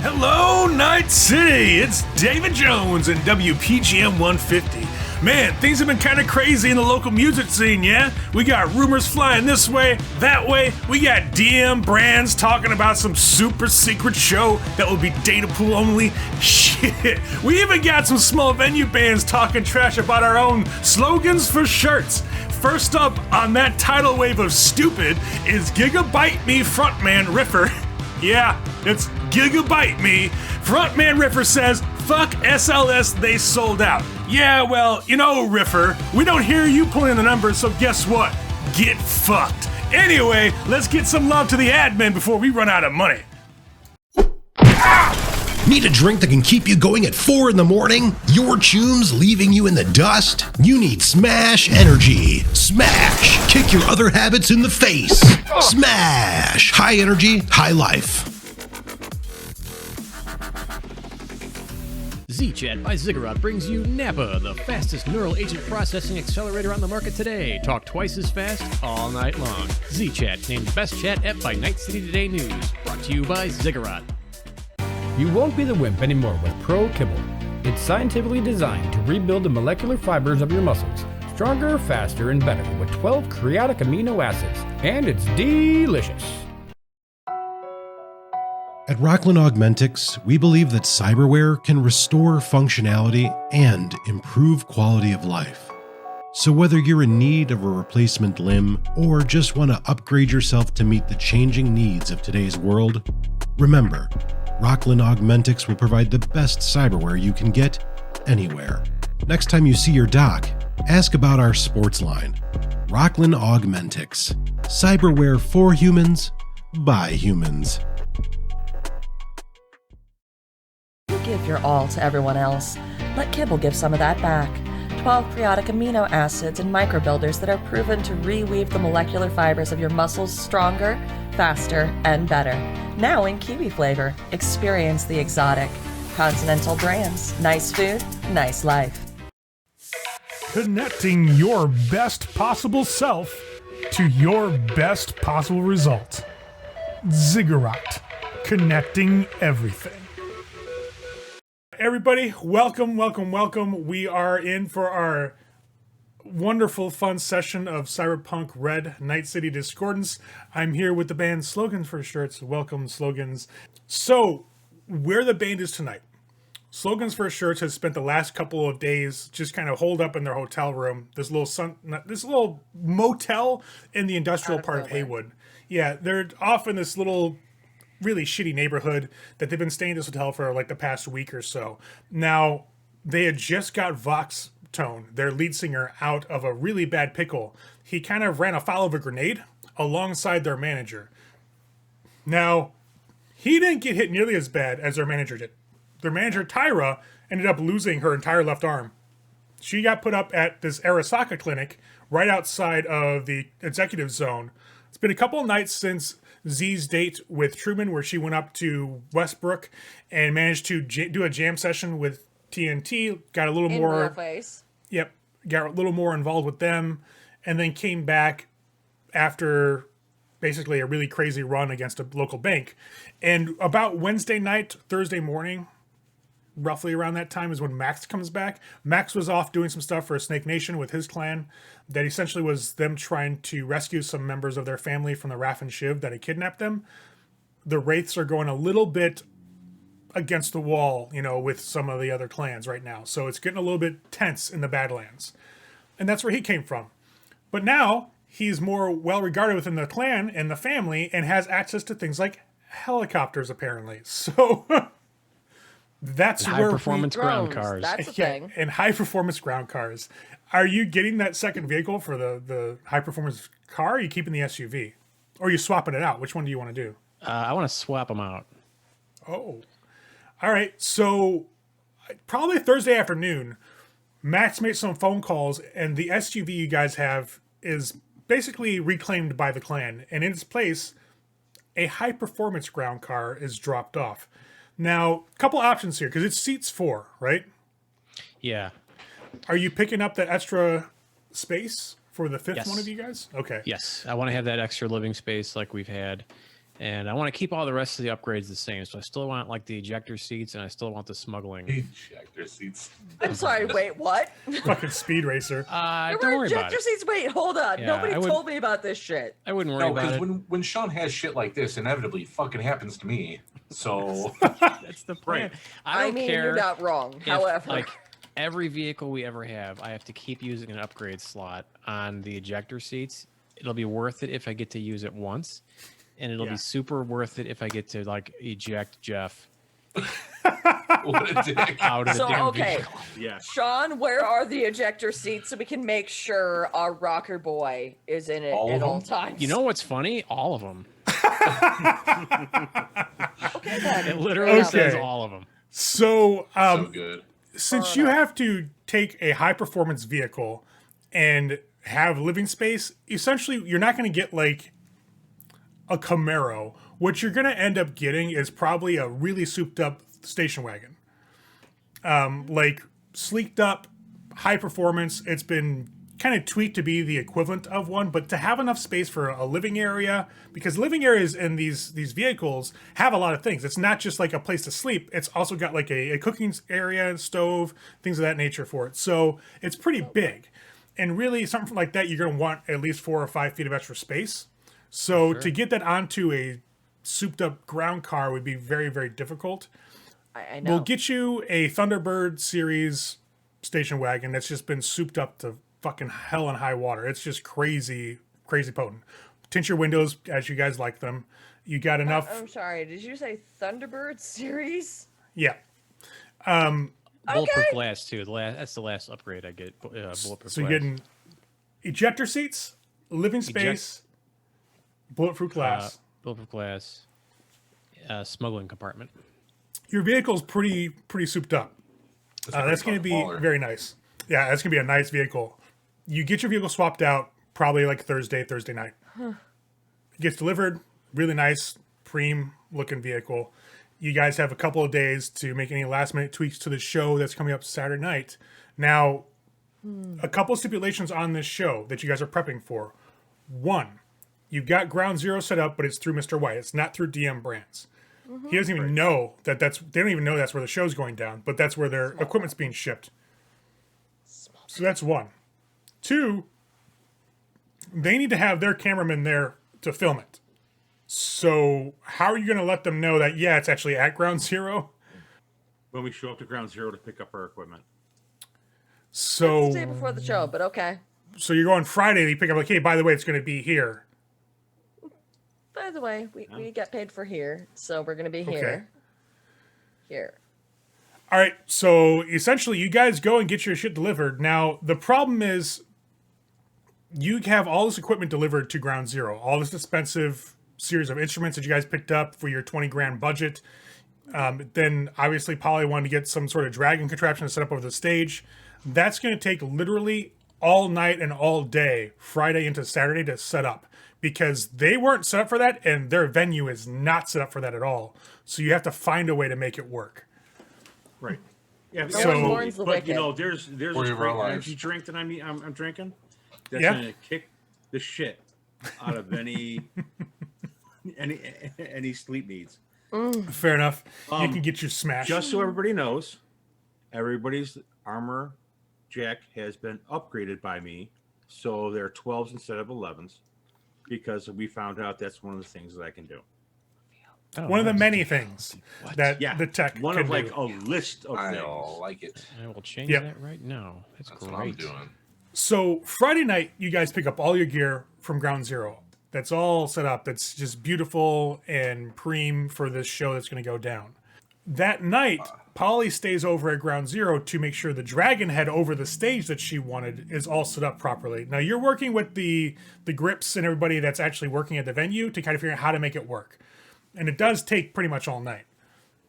Hello, Night City! It's David Jones and WPGM 150. Man, things have been kind of crazy in the local music scene, yeah? We got rumors flying this way, that way. We got DM brands talking about some super secret show that will be data pool only. Shit. We even got some small venue bands talking trash about our own slogans for shirts. First up on that tidal wave of stupid is Gigabyte Me frontman Riffer. Yeah, it's Gigabyte Me. Frontman Riffer says, fuck SLS, they sold out. Yeah, well, you know, Riffer, we don't hear you pulling the numbers, so guess what? Get fucked. Anyway, let's get some love to the admin before we run out of money. Need a drink that can keep you going at 4 in the morning? Your chum's leaving you in the dust? You need Smash Energy. Smash! Kick your other habits in the face. Smash! High energy, high life. Z-Chat by Ziggurat brings you Napa, the fastest neural agent processing accelerator on the market today. Talk twice as fast all night long. Z-Chat, named Best Chat App by Night City Today News. Brought to you by Ziggurat. You won't be the wimp anymore with Pro Kibble. It's scientifically designed to rebuild the molecular fibers of your muscles, stronger, faster, and better with 12 creatic amino acids. And it's delicious. At Rockland Augmentics, we believe that cyberware can restore functionality and improve quality of life. So whether you're in need of a replacement limb or just want to upgrade yourself to meet the changing needs of today's world, remember, Rockland Augmentics will provide the best cyberware you can get anywhere. Next time you see your doc, ask about our sports line. Rockland Augmentics. Cyberware for humans, by humans. You give your all to everyone else. Let Kibble give some of that back. 12 periodic amino acids and microbuilders that are proven to reweave the molecular fibers of your muscles stronger, faster, and better. Now in kiwi flavor. Experience the exotic. Continental brands. Nice food, nice life. Connecting your best possible self to your best possible result. Ziggurat. Connecting everything. Everybody, welcome. We are in for our wonderful, fun session of Cyberpunk Red Night City Discordance. I'm here with the band Slogans for Shirts. Welcome, Slogans. So, where the band is tonight. Slogans for Shirts has spent the last couple of days just kind of holed up in their hotel room. This little motel in the industrial part of Haywood. Yeah, they're off in this little really shitty neighborhood that they've been staying in this hotel for like the past week or so. Now, they had just got Vox Tone, their lead singer, out of a really bad pickle. He kind of ran afoul of a grenade alongside their manager. Now, he didn't get hit nearly as bad as their manager did. Their manager, Tyra, ended up losing her entire left arm. She got put up at this Arasaka clinic right outside of the executive zone. It's been a couple of nights since Z's date with Truman, where she went up to Westbrook and managed to do a jam session with TNT, got a little more... Yep, got a little more involved with them, and then came back after basically a really crazy run against a local bank. And about Wednesday night, Thursday morning, roughly around that time is when Max comes back. Max was off doing some stuff for Snake Nation with his clan that essentially was them trying to rescue some members of their family from the Raff and Shiv that had kidnapped them. The Wraiths are going a little bit against the wall, with some of the other clans right now. So it's getting a little bit tense in the Badlands. And that's where he came from. But now he's more well regarded within the clan and the family and has access to things like helicopters, apparently. So that's high where performance ground cars. That's a thing. And high performance ground cars. Are you getting that second vehicle for the high performance car? Or are you keeping the SUV? Or are you swapping it out? Which one do you want to do? I want to swap them out. Oh. All right. So probably Thursday afternoon, Max made some phone calls, and the SUV you guys have is basically reclaimed by the clan. And in its place, a high performance ground car is dropped off. Now, a couple options here, because it seats 4, right? Yeah. Are you picking up that extra space for the fifth Yes. one of you guys? Okay. Yes, I want to have that extra living space like we've had, and I want to keep all the rest of the upgrades the same. So I still want like the ejector seats, and I still want the smuggling. Ejector seats. I'm sorry, wait, what? Fucking speed racer. There Don't were worry about ejector it. seats? Wait, hold on. Yeah, Nobody I would- told me about this shit. I wouldn't worry No, about because it. when Sean has shit like this, inevitably fucking happens to me. So That's the plan. Right. I don't mean, care. you're not wrong. if, However, like every vehicle we ever have, I have to keep using an upgrade slot on the ejector seats. It'll be worth it if I get to use it once, and it'll be super worth it if I get to like eject Jeff what a dick. out of the so damn okay, vehicle. Yeah. Sean, where are the ejector seats so we can make sure our rocker boy is in it All at of all them? times? You know what's funny? All of them. okay, then. It literally Okay. says all of them. So, So good. since you have to take a high performance vehicle and have living space, essentially you're not going to get like a Camaro. What you're going to end up getting is probably a really souped up station wagon. Like sleeked up, high performance. It's been kind of tweaked to be the equivalent of one, but to have enough space for a living area, because living areas in these vehicles have a lot of things. It's not just like a place to sleep. It's also got like a cooking area, stove, things of that nature for it. So it's pretty big. And really something like that, you're going to want at least 4 or 5 feet of extra space. So to get that onto a souped up ground car would be very, very difficult. I know. We'll get you a Thunderbird series station wagon that's just been souped up to fucking hell and high water. It's just crazy, crazy potent. Tint your windows as you guys like them. You got enough. I'm sorry. Did you say Thunderbird series? Yeah. Bulletproof glass too. That's the last upgrade I get. Bulletproof So you're glass. getting ejector seats, living space, bulletproof glass. Bulletproof glass. Smuggling compartment. Your vehicle's pretty souped up. That's going to be baller. very nice. Yeah, that's going to be a nice vehicle. You get your vehicle swapped out probably like Thursday night. It gets delivered. Really nice, preem looking vehicle. You guys have a couple of days to make any last minute tweaks to the show that's coming up Saturday night. Now, a couple of stipulations on this show that you guys are prepping for. One, you've got Ground Zero set up, but it's through Mr. White. It's not through DM Brands. He doesn't even know they don't even know that's where the show's going down, but that's where their equipment's being shipped. So that's one. Two, they need to have their cameraman there to film it. So how are you going to let them know that, yeah, it's actually at Ground Zero? When we show up to Ground Zero to pick up our equipment. So, It's the day before the show, but okay. so you're going Friday, you pick up like, hey, by the way, it's going to be here. By the way, we get paid for here, so we're gonna be here. Here. All right, so essentially you guys go and get your shit delivered. Now, the problem is you have all this equipment delivered to Ground Zero, all this expensive series of instruments that you guys picked up for your 20 grand budget. Then obviously Polly wanted to get some sort of dragon contraption to set up over the stage. That's going to take literally all night and all day, Friday into Saturday, to set up, because they weren't set up for that and their venue is not set up for that at all. So you have to find a way to make it work. Right. Yeah. So- one mourns the but you wicked. know, there's Story this of our great lives. energy drink that I'm drinking. That's Yeah. gonna kick the shit out of any sleep needs. Fair enough. You can get your smash. Just so everybody knows, everybody's armor jack has been upgraded by me, so they're 12s instead of 11s, because we found out that's one of the things that I can do. One of the many things that Yeah, the tech one can of like do. a list of I things. like it. I will change Yep. that right now. That's That's what I'm great. doing. So Friday night, you guys pick up all your gear from Ground Zero. That's all set up. That's just beautiful and preem for this show that's going to go down. That night, Polly stays over at Ground Zero to make sure the dragon head over the stage that she wanted is all set up properly. Now you're working with the grips and everybody that's actually working at the venue to kind of figure out how to make it work. And it does take pretty much all night.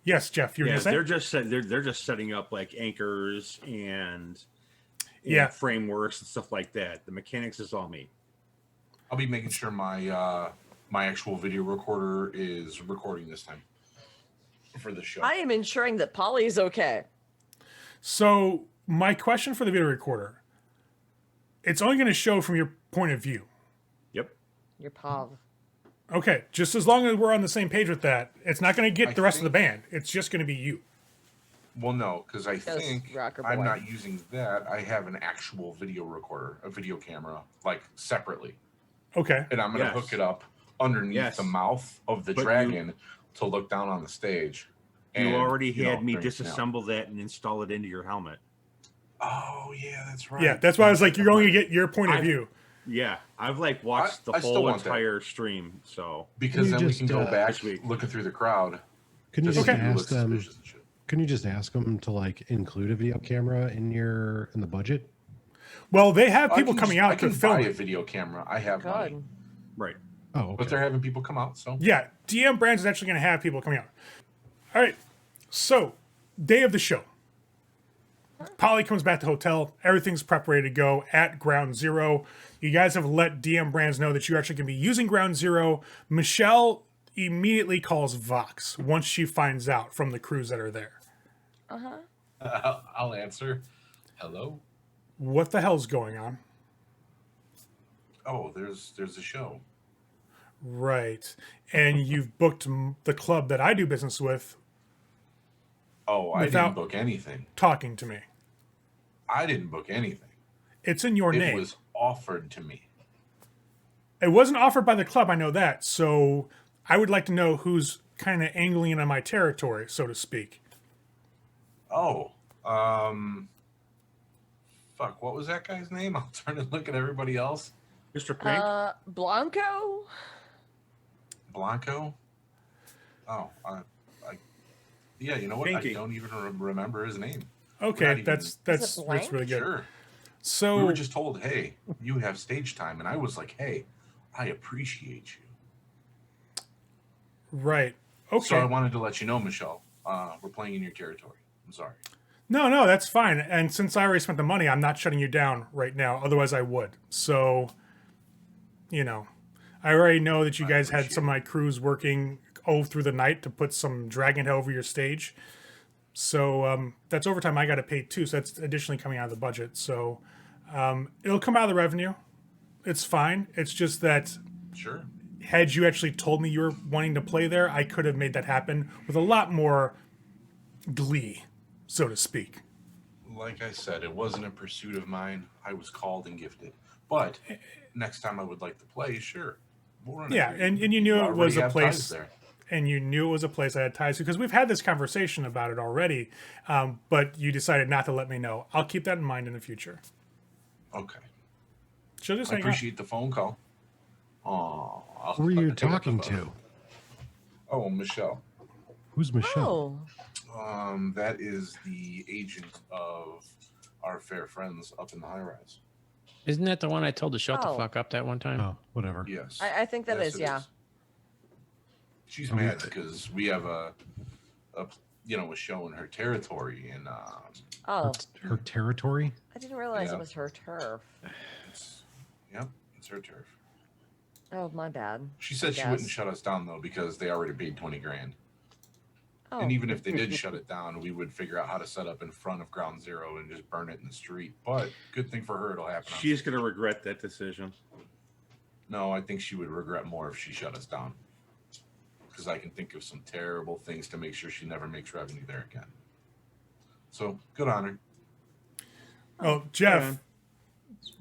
Yes, Jeff, you were Yeah, going to say? they're just setting up like anchors and Yeah. frameworks and stuff like that. The mechanics is all me. I'll be making sure my my actual video recorder is recording this time for the show. I am ensuring that Polly is okay. So my question for the video recorder, it's only going to show from your point of view. Yep. Your POV. Okay, just as long as we're on the same page with that, it's not going to get the rest of the band. It's just going to be you. Well, no, because I Goes think rocker I'm boy. not using that. I have an actual video recorder, a video camera, like separately. Okay. And I'm going to hook it up underneath the mouth of the dragon to look down on the stage. You already had me bring it down. disassemble that and install it into your helmet. Oh, yeah, that's right. Yeah, that's why I was like, you're only going to get your point of view. Yeah, I've like watched the I still whole want that. entire stream. So Because then we can go back this week. looking through the crowd. Can you to just see who ask looks them? suspicious and shit. Can you just ask them to like include a video camera in the budget? Well, they have I people can coming just- out I to can film buy a it. video camera. I have money. God. right. Oh, okay. But they're having people come out, so Yeah, DM Brands is actually going to have people coming out. All right, so day of the show. Polly comes back to the hotel. Everything's prepped, ready to go at Ground Zero. You guys have let DM Brands know that you're actually going to be using Ground Zero. Michelle immediately calls Vox once she finds out from the crews that are there. I'll answer. Hello. What the hell's going on? Oh, there's a show. Right. And you've booked the club that I do business with Oh, I Without- didn't book anything. talking to me. I didn't book anything. It's in your It name. was offered to me. It wasn't offered by the club, I know that. So I would like to know who's kind of angling in on my territory, so to speak. Oh, fuck, what was that guy's name? I'll turn and look at everybody else. Mr. Pink. Blanco? Blanco? Oh, yeah, you know what? Pinky. I don't even remember his name. Okay, Not even- that's blank? really good. Sure. So We were just told, hey, you have stage time. And I was like, hey, I appreciate you. right. Okay. So I wanted to let you know, Michelle, we're playing in your territory. I'm sorry. No, that's fine. And since I already spent the money, I'm not shutting you down right now. Otherwise, I would. So, I already know that you guys had some of my crews working through the night to put some dragon head over your stage. So that's overtime I got to pay too. So that's additionally coming out of the budget. So it'll come out of the revenue. It's fine. It's just that Sure. had you actually told me you were wanting to play there, I could have made that happen with a lot more glee, so to speak. Like I said, it wasn't a pursuit of mine. I was called and gifted. But next time I would like to play, sure. We'll run it Yeah, through. and you knew it already was a have place, ties there. and you knew it was a place I had ties to because we've had this conversation about it already. But you decided not to let me know. I'll keep that in mind in the future. Okay. She'll just I hang up. appreciate the phone call. Oh, Who are you talking to? Oh, Michelle. Who's Michelle? Oh. That is the agent of our fair friends up in the high rise. Isn't that the one I told to shut the Oh. fuck up that one time? Oh, whatever. Yes. I think that Yes, is, it yeah. She's mad because we have a show in her territory, and Oh, Her territory? I didn't realize Yeah. it was her turf. it's her turf. Oh, my bad. She said she guess. wouldn't shut us down though because they already paid 20 grand. Oh, And even if they did shut it down, we would figure out how to set up in front of Ground Zero and just burn it in the street. But good thing for her, it'll happen. on She's stage. gonna regret that decision. No, I think she would regret more if she shut us down. Because I can think of some terrible things to make sure she never makes revenue there again. So good on her. Oh, Jeff, Hold on.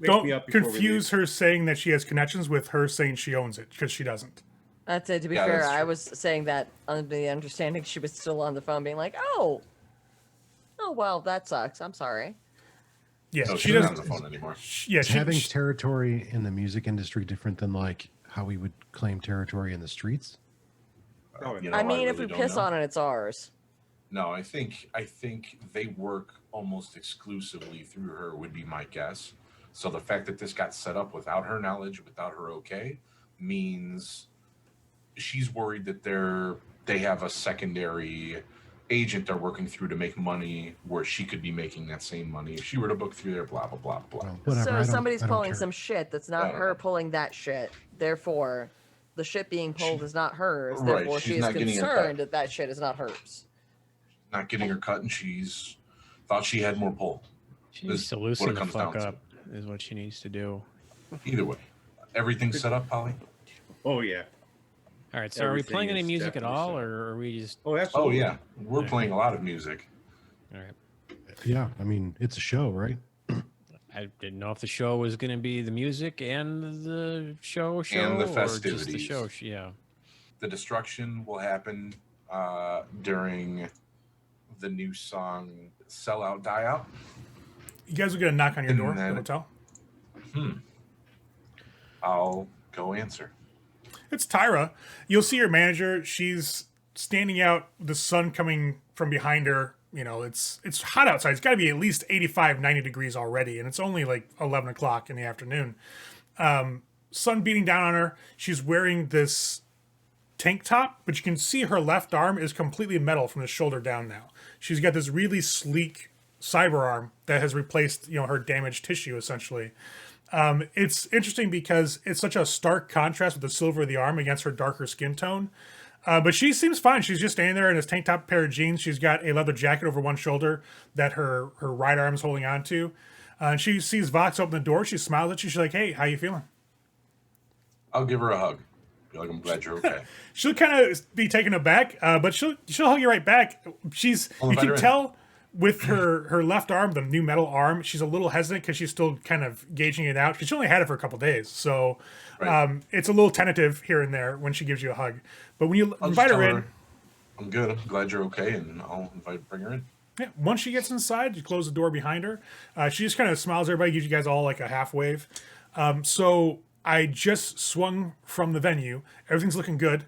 Wake me don't up before we confuse her saying that she has connections with her saying she owns it because she doesn't. That's it. To be Yeah, fair, that's I true. was saying that under the understanding she was still on the phone being like, oh, well, that sucks. I'm sorry. Yeah, No, she she's not on doesn't. the phone anymore. Yeah, Is having she, territory in the music industry different than like how we would claim territory in the streets? Oh, You know, I mean, if really we don't piss know. on it, it's ours. No, I think they work almost exclusively through her would be my guess. So the fact that this got set up without her knowledge, without her okay, means she's worried that they have a secondary agent they're working through to make money where she could be making that same money if she were to book through there, blah blah blah blah. Well, whatever. I So don't- somebody's I don't pulling care. some shit that's I not don't her know. pulling that shit. Therefore, the shit being pulled is not hers. Right, Therefore, she's she is not getting her cut. concerned that that shit is not hers. Not getting her cut, and she's thought she had more pull. She needs Is to what loosen it the comes fuck down to. up, is what she needs to do. Either way, everything's set up, Polly. Oh yeah. All right, so are we Everything playing any is music at definitely all, set up. or are we just... Oh, Oh absolutely. yeah, we're Yeah. playing a lot of music. All right. Yeah, I mean, it's a show, right? I didn't know if the show was going to be the music and the show, And the or just the festivities. show. Yeah. The destruction will happen during the new song "Sell Out, Die Out." You guys will get a knock on your And door at the then- hotel. I'll go answer. It's Tyra. You'll see your manager. She's standing out, the sun coming from behind her. You know, it's hot outside. It's got to be at least 85, 90 degrees already, and it's only like 11 o'clock in the afternoon. Sun beating down on her. She's wearing this tank top, but you can see her left arm is completely metal from the shoulder down now. She's got this really sleek cyber arm that has replaced, her damaged tissue, essentially. It's interesting because it's such a stark contrast with the silver of the arm against her darker skin tone. But she seems fine. She's just standing there in this tank top, pair of jeans. She's got a leather jacket over one shoulder that her right arm is holding on to. And she sees Vox open the door. She smiles at you. She's like, "Hey, how you feeling?" I'll give her a hug. Be like, I'm glad you're okay. She'll kind of be taken aback, but she'll hug you right back. You can veteran. tell with her left arm, the new metal arm, she's a little hesitant because she's still kind of gauging it out because she only had it for a couple days. So Right. it's a little tentative here and there when she gives you a hug. But when you I'll just invite her tell in, I'm good. I'm glad you're okay, and I'll bring her in. yeah, once she gets inside, you close the door behind her. She just kind of smiles at everybody, gives you guys all like a half wave. So I just swung from the venue. Everything's looking good.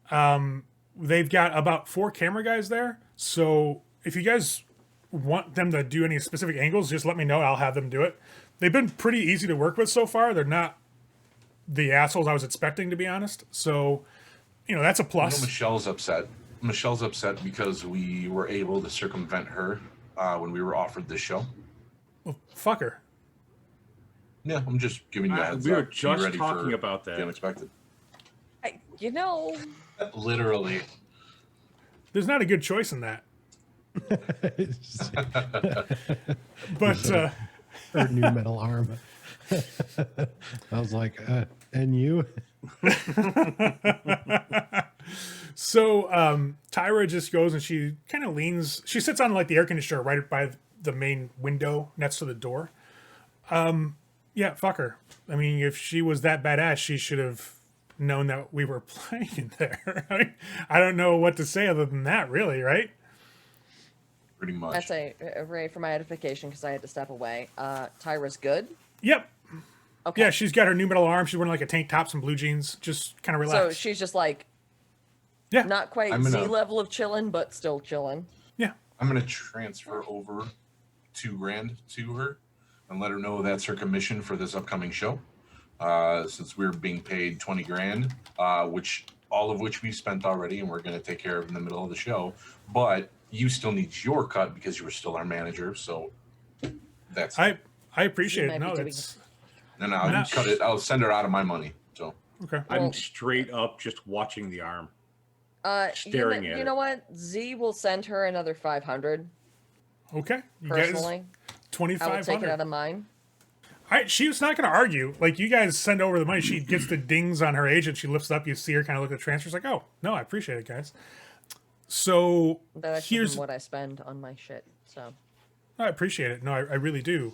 They've got about 4 camera guys there. So if you guys want them to do any specific angles, just let me know. I'll have them do it. They've been pretty easy to work with so far. They're not the assholes I was expecting, to be honest. So, that's a I know plus. Michelle's upset. Michelle's upset because we were able to circumvent her when we were offered this show. Well, fuck her. Yeah, I'm just giving you a heads We were up. Be just ready talking for about that. the unexpected. Literally. There's not a good choice in that. But Her new metal arm. I was like, and you? so Tyra just goes and she kind of leans. She sits on like the air conditioner right by the main window next to the door. Yeah, fuck her. I mean, if she was that badass, she should have known that we were playing there. Right? I don't know what to say other than that, really, right? Pretty much. That's Ray, for my edification, because I had to step away. Tyra's good. Yep. Okay. Yeah, she's got her new metal arm. She's wearing like a tank top, some blue jeans, just kind of So relaxed. she's just like Yeah. not quite I'm Z gonna- level of chilling, but still chilling. Yeah. I'm gonna transfer over $2,000 to her and let her know that's her commission for this upcoming show. Since we're being paid $20,000, which all of which we spent already, and we're gonna take care of in the middle of the show. But you still need your cut because you were still our manager. So that's I appreciate She it. might be No, doing it's and I'll No. cut it. I'll send her out of my money. So okay. I'm Well- straight up just watching the arm. You, Staring know, at you it. know what? Z will send her another 500 Okay. You personally. guys, I will 2,500. take it out of mine. She was not going to argue. Like, you guys send over the money. She gets the dings on her agent. She lifts it up. You see her kind of look at the transfers like, oh, no, I appreciate it, guys. So That's actually here's, what I spend on my shit. So I appreciate it. No, I really do.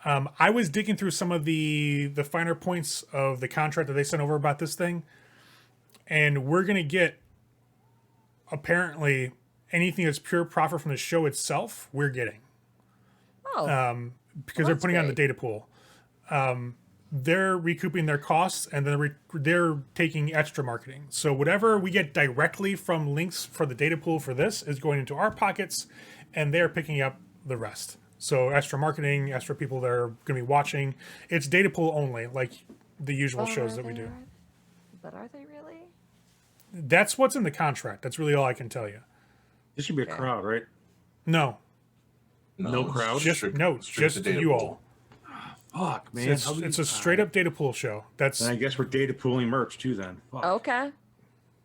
I was digging through some of the finer points of the contract that they sent over about this thing. And we're going to get, apparently, anything that's pure profit from the show itself, we're getting. Because they're that's putting on the great. data pool. They're recouping their costs and then they're taking extra marketing. So whatever we get directly from links for the data pool for this is going into our pockets, and they're picking up the rest. So extra marketing, extra people that are going to be watching. It's data pool only, like the usual shows that we do. But are they really? That's what's in the contract. That's really all I can tell you. This should be a Okay. crowd, right? No, No it's crowd? just strict- no, strict just to data you pool. all. Fuck, man. It's, it's a straight up data pool show. That's And I guess we're data pooling merch too. Then. Fuck. Okay.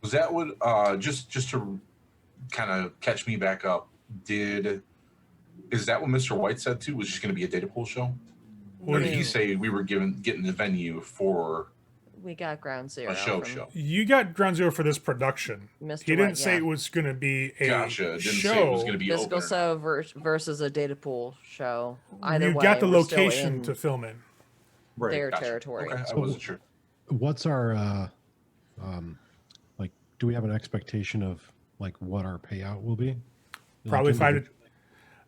Was that what? Just to kind of catch me back up. Did Is that what Mr. White said too? Was just going to be a data pool show? Or did he say we were getting the venue for We got Ground Zero. a show? You got Ground Zero for this production. Mr. He didn't White, say yeah. it was going to be a Gotcha. Didn't show. say it was going to be Physical open. show versus a data pool show. Either You way, got the we're still location in to film in. Right. their Gotcha. territory. Okay, I wasn't sure. What's our like? Do we have an expectation of like what our payout will be? Probably Like, 5 to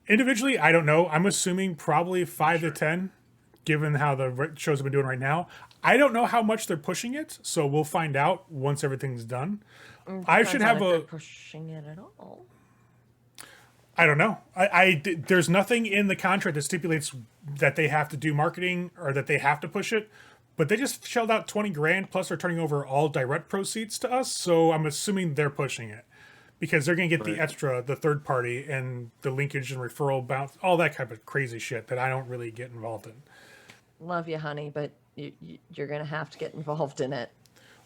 individually. I don't know. I'm assuming probably 5 to 10, given how the shows have been doing right now. I don't know how much they're pushing it, so we'll find out once everything's done. I should Depends on have if they're a. pushing it at all. I don't know. There's nothing in the contract that stipulates that they have to do marketing or that they have to push it, but they just shelled out 20 grand plus they're turning over all direct proceeds to us. So I'm assuming they're pushing it because they're going to get the extra, the third party and the linkage and referral bounce, all that kind of crazy shit that I don't really get involved in. Love you, honey, but you're going to have to get involved in it.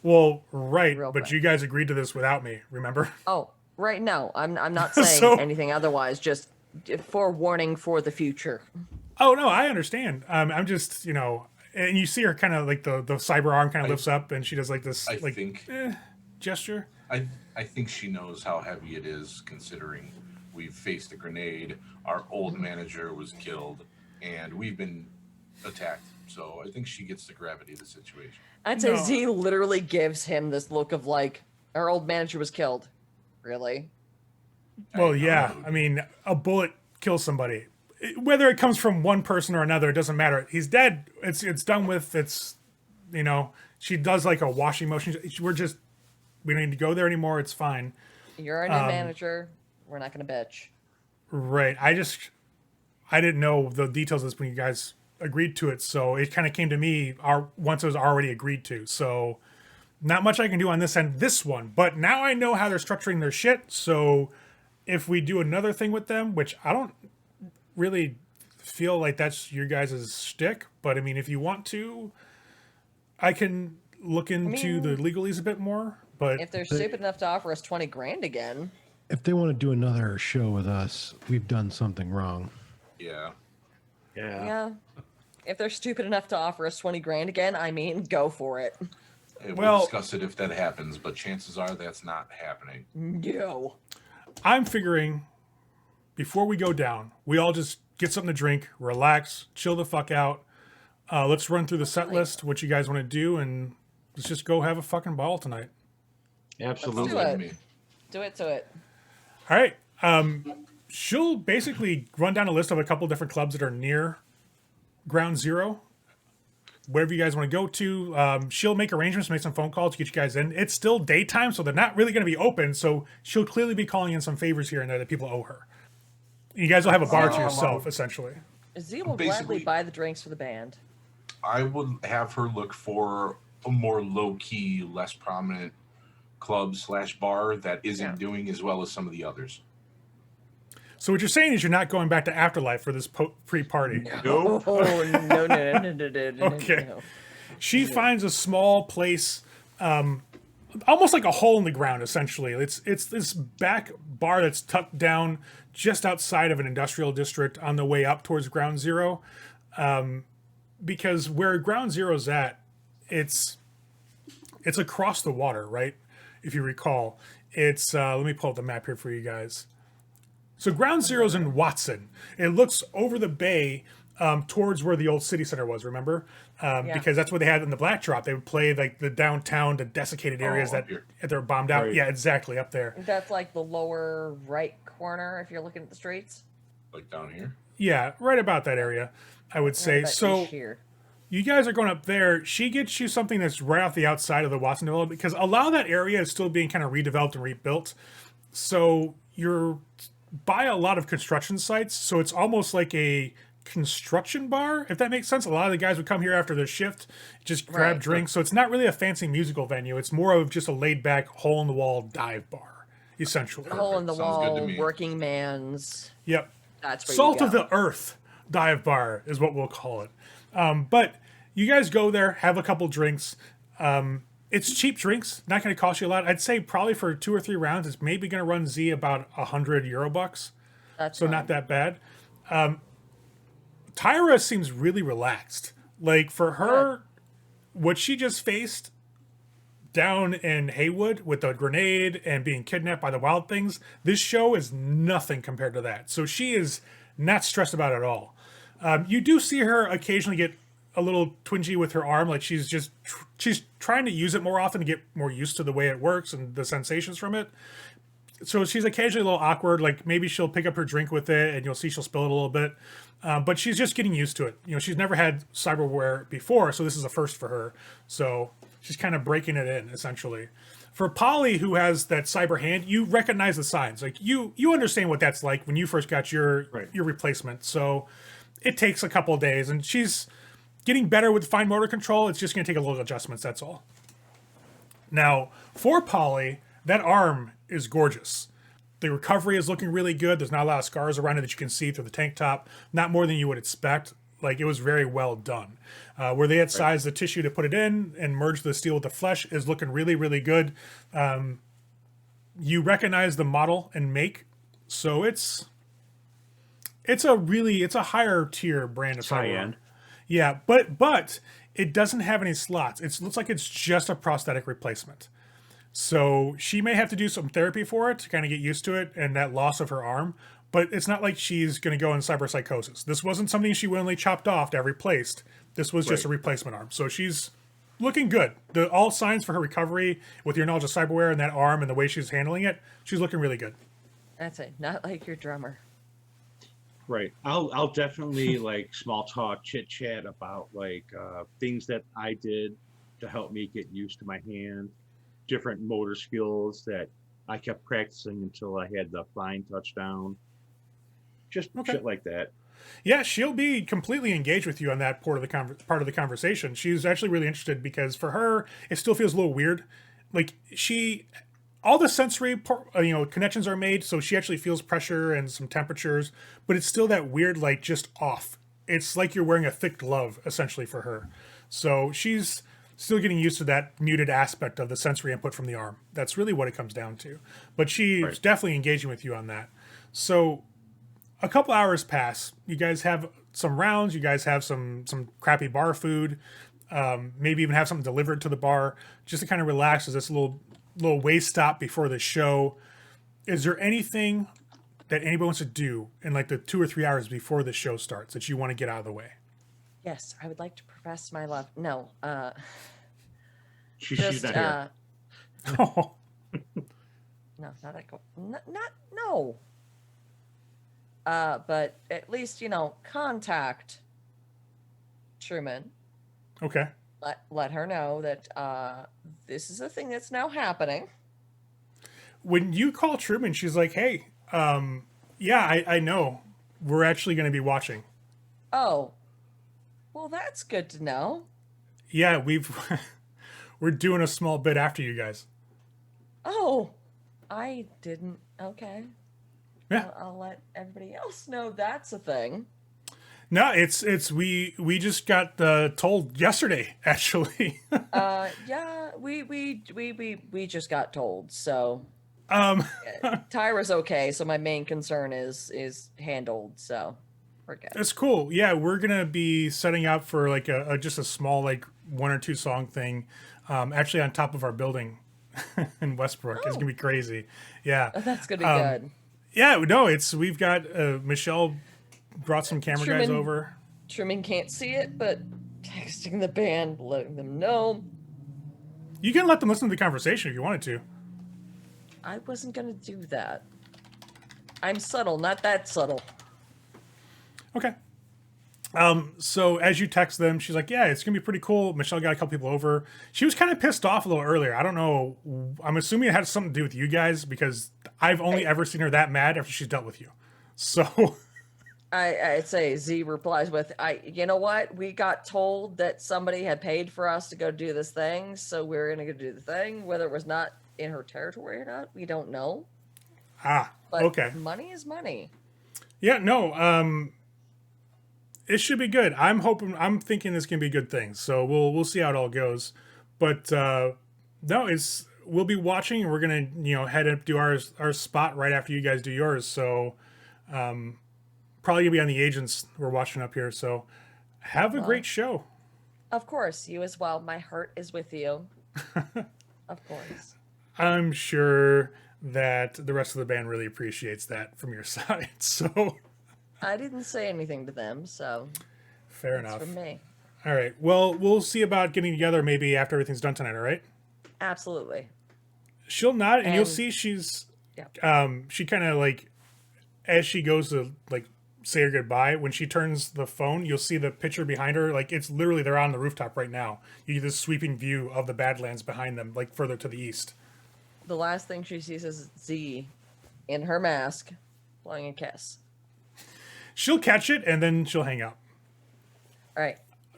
Well, right, Real but quick. you guys agreed to this without me, remember? Oh, right. No, I'm not saying So- anything otherwise. Just forewarning for the future. Oh no, I understand. I'm just, and you see her kind of like the cyber arm kind of lifts up, and she does like this I like think gesture. I think she knows how heavy it is, considering we've faced a grenade, our old manager was killed, and we've been attacked. So I think she gets the gravity of the situation. I'd say No. Z literally gives him this look of like, our old manager was killed. Really? Well, yeah. I mean, a bullet kills somebody. Whether it comes from one person or another, it doesn't matter. He's dead. It's done with. It's, she does like a washing motion. We don't need to go there anymore. It's fine. You're our new manager. We're not going to bitch. Right. I didn't know the details of this when you guys agreed to it. So it kind of came to me once it was already agreed to. So not much I can do on this end, this one. But now I know how they're structuring their shit. So if we do another thing with them, which I don't really feel like that's your guys' shtick, but I mean, if you want to, I can look into the legalese a bit more. But If they're stupid enough to offer us 20 grand again, if they want to do another show with us, we've done something wrong. Yeah. yeah. If they're stupid enough to offer us 20 grand again, I mean, go for it. Hey, we'll Well- discuss it if that happens, but chances are that's not happening. No. I'm figuring before we go down, we all just get something to drink, relax, chill the fuck out. Let's run through the set list, what you guys want to do, and let's just go have a fucking ball tonight. Absolutely. Do Like it. me. Do it to it. All right. She'll basically run down a list of a couple different clubs that are near Ground Zero. Wherever you guys want to go to, she'll make arrangements, make some phone calls to get you guys in. It's still daytime, so they're not really going to be open. So she'll clearly be calling in some favors here and there that people owe her. You guys will have a bar to yourself, essentially. Z will Basically- gladly buy the drinks for the band. I would have her look for a more low-key, less prominent club/bar that isn't doing as well as some of the others. So what you're saying is you're not going back to Afterlife for this pre-party. Nope. Oh, no. Okay. No. She finds a small place, almost like a hole in the ground. Essentially, it's this back bar that's tucked down just outside of an industrial district on the way up towards Ground Zero. Because where Ground Zero's at, it's across the water, right? If you recall, it's let me pull up the map here for you guys. So Ground Zero's in Watson. It looks over the bay towards where the old city center was, remember? Because that's where they had in the Black Drop. They would play like the downtown, the desiccated areas up that here. they're bombed out. Right. Yeah, exactly, up there. That's like the lower right corner if you're looking at the streets. Like down here. Yeah, right about that area, I would say. About So ish here. you guys are going up there. She gets you something that's right off the outside of the Watson development because a lot of that area is still being kind of redeveloped and rebuilt. So you're by a lot of construction sites. So it's almost like a construction bar, if that makes sense. A lot of the guys would come here after their shift, just grab Right. drinks. So it's not really a fancy musical venue. It's more of just a laid back, hole in the wall dive bar, essentially. Hole in the Sounds good to wall, me. working man's. Yep. That's where Salt you of go. the earth dive bar is what we'll call it. But you guys go there, have a couple drinks. It's cheap drinks, not going to cost you a lot. I'd say probably for 2 or 3 rounds, it's maybe going to run Z about €100 bucks. That's So fine. not that bad. Tyra seems really relaxed. Like for her, what she just faced down in Haywood with the grenade and being kidnapped by the Wild Things, this show is nothing compared to that. So she is not stressed about it at all. You do see her occasionally get a little twingy with her arm, like she's trying to use it more often to get more used to the way it works and the sensations from it. So she's occasionally a little awkward, like maybe she'll pick up her drink with it and you'll see she'll spill it a little bit. But she's just getting used to it. You know, she's never had cyberware before, so this is a first for her. So she's kind of breaking it in, essentially. For Polly, who has that cyber hand, you recognize the signs. Like you understand what that's like when you first got your replacement. So it takes a couple of days, and she's getting better with fine motor control. It's just going to take a little adjustments, that's all. Now, for Polly, that arm is gorgeous. The recovery is looking really good. There's not a lot of scars around it that you can see through the tank top. Not more than you would expect. Like, it was very well done. Where they had sized the tissue to put it in and merge the steel with the flesh is looking really, really good. You recognize the model and make, so it's a higher tier brand of high cyber. end. Yeah, but it doesn't have any slots. It looks like it's just a prosthetic replacement. So she may have to do some therapy for it to kind of get used to it and that loss of her arm. But it's not like she's going to go in cyberpsychosis. This wasn't something she willingly chopped off to have replaced. This was just a replacement arm. So she's looking good. All signs for her recovery with your knowledge of cyberware and that arm and the way she's handling it, she's looking really good. That's it. Not like your drummer. Right. I'll definitely like small talk, chit chat about like things that I did to help me get used to my hand, different motor skills that I kept practicing until I had the flying touchdown. Just shit like that. Yeah, she'll be completely engaged with you on that part of the conversation. She's actually really interested because for her, it still feels a little weird. Like all the sensory connections are made, so she actually feels pressure and some temperatures, but it's still that weird, like just off. It's like you're wearing a thick glove essentially for her. So she's still getting used to that muted aspect of the sensory input from the arm. That's really what it comes down to. But she's definitely engaging with you on that. So a couple hours pass. You guys have some rounds. You guys have some crappy bar food. Maybe even have something delivered to the bar just to kind of relax as this little way stop before the show. Is there anything that anybody wants to do in like the 2 or 3 hours before the show starts that you want to get out of the way? Yes, I would like to profess my love. No, She's not here. Oh, no, not that. No. But at least contact Truman. okay. Let her know that this is a thing that's now happening. When you call Truman, she's like, "Hey, yeah, I know. We're actually going to be watching." Oh, well, that's good to know. Yeah, we're doing a small bit after you guys. Oh, I didn't. Okay. Yeah. I'll let everybody else know that's a thing. No, it's we just got told yesterday, actually. Yeah, we just got told. So, Tyra's okay. So my main concern is handled. So we're good. That's cool. Yeah, we're gonna be setting up for like just a small like 1 or 2 song thing, actually on top of our building in Westbrook. It's gonna be crazy. Yeah, That's gonna be good. yeah. No, we've got Michelle brought some camera guys over. Truman can't see it, but texting the band, letting them know. You can let them listen to the conversation if you wanted to. I wasn't gonna do that. I'm subtle, not that subtle. Okay. So as you text them, she's like, "Yeah, it's gonna be pretty cool." Michelle got a couple people over. She was kind of pissed off a little earlier. I don't know. I'm assuming it had something to do with you guys because I've only ever seen her that mad after she's dealt with you. So. I'd say Z replies with, you know what? We got told that somebody had paid for us to go do this thing, so we're gonna go do the thing. Whether it was not in her territory or not, we don't know. But Okay. money is money. Yeah, no. It should be good. I'm thinking this can be good things. So we'll see how it all goes. But no, we'll be watching, and we're gonna head up do our spot right after you guys do yours. So probably gonna be on the agents we're watching up here. So have a great show. Of course, you as well. My heart is with you. Of course. I'm sure that the rest of the band really appreciates that from your side. So I didn't say anything to them, so fair it's enough. from me. All right. Well, we'll see about getting together maybe after everything's done tonight. All right. Absolutely. She'll nod, and you'll And- see she's Yeah. she kind of like as she goes to like say her goodbye, when she turns the phone, you'll see the picture behind her. Like it's literally they're on the rooftop right now. You get this sweeping view of the Badlands behind them, like further to the east. The last thing she sees is Z in her mask blowing a kiss. She'll catch it and then she'll hang up. All right.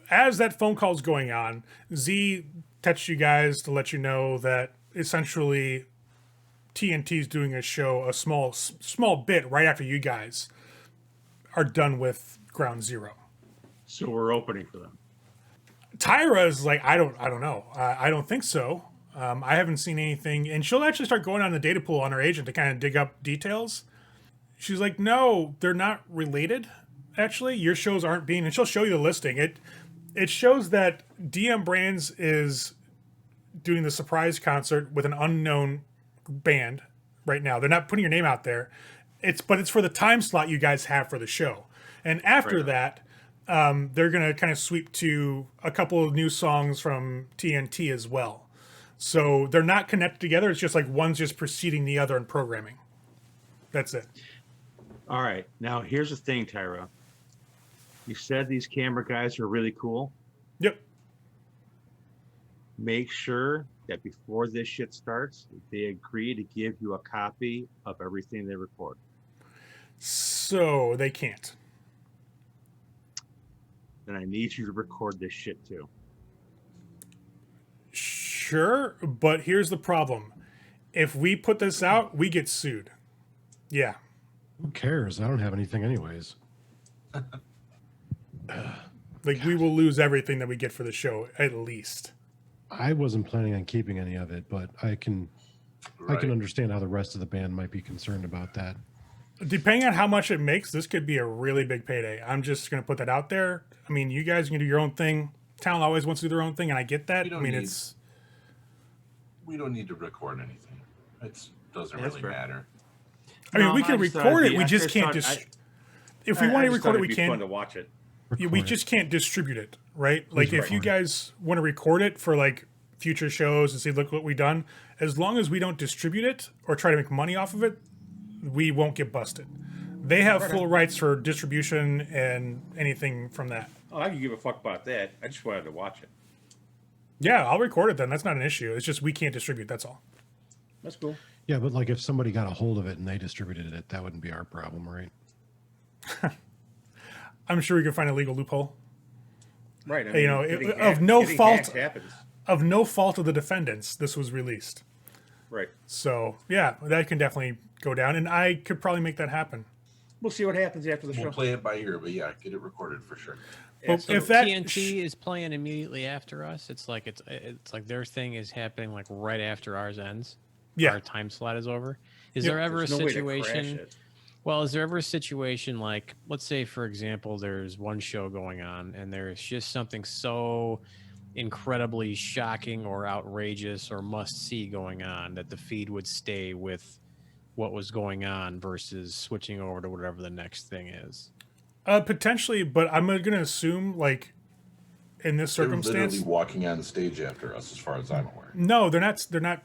As that phone call's going on, Z texts you guys to let you know that essentially TNT's doing a show, a small bit right after you guys are done with Ground Zero. So we're opening for them. Tyra is like, I don't know. I don't think so. I haven't seen anything, and she'll actually start going on the data pool on her agent to kind of dig up details. She's like, no, they're not related. Actually, your shows aren't being, and she'll show you the listing. It shows that DM Brands is doing the surprise concert with an unknown band right now. They're not putting your name out there. But it's for the time slot you guys have for the show. And after that, they're gonna kind of sweep to a couple of new songs from TNT as well. So they're not connected together. It's just like one's just preceding the other in programming. That's it. All right. Now, here's the thing, Tyra. You said these camera guys are really cool. Yep. Make sure that before this shit starts, they agree to give you a copy of everything they record. So they can't. Then I need you to record this shit too. Sure, but here's the problem. If we put this out, we get sued. Yeah. Who cares? I don't have anything anyways. Like, we will lose everything that we get for the show, at least. I wasn't planning on keeping any of it, but I can understand how the rest of the band might be concerned about that. Depending on how much it makes, this could be a really big payday. I'm just going to put that out there. I mean, you guys can do your own thing. Talent always wants to do their own thing, and I get that. We don't need to record anything. It doesn't That's really fair. matter. I mean, No, we can I just thought record it'd it. be- We I just just can't. thought If we want to record it, we Fun can. to watch it. We Record just can't distribute it, right? Like, if you record it. guys want to record it for like future shows and say, look what we've done, as long as we don't distribute it or try to make money off of it, we won't get busted. They have full rights for distribution and anything from that. Oh, I can give a fuck about that. I just wanted to watch it. Yeah, I'll record it then. That's not an issue. It's just we can't distribute. That's all. That's cool. Yeah, but like if somebody got a hold of it and they distributed it, that wouldn't be our problem, right? I'm sure we can find a legal loophole. Right. I You know, getting of hacked- no getting fault- hacked happens. Of no fault of the defendants, this was released. Right. So yeah, that can definitely go down, and I could probably make that happen. We'll see what happens after the We'll show. play it by ear, but yeah, get it recorded for sure. Well, So if that TNT is playing immediately after us, it's like their thing is happening like right after ours ends. Yeah. Our time slot is over. Is Yeah, there ever There's a no way to crash situation? it. Well, is there ever a situation like, let's say, for example, there's one show going on and there's just something so incredibly shocking or outrageous or must see going on that the feed would stay with what was going on versus switching over to whatever the next thing is? Potentially, but I'm gonna assume like in this They're circumstance, literally walking on stage after us, as far as I'm aware. no, they're not. They're not.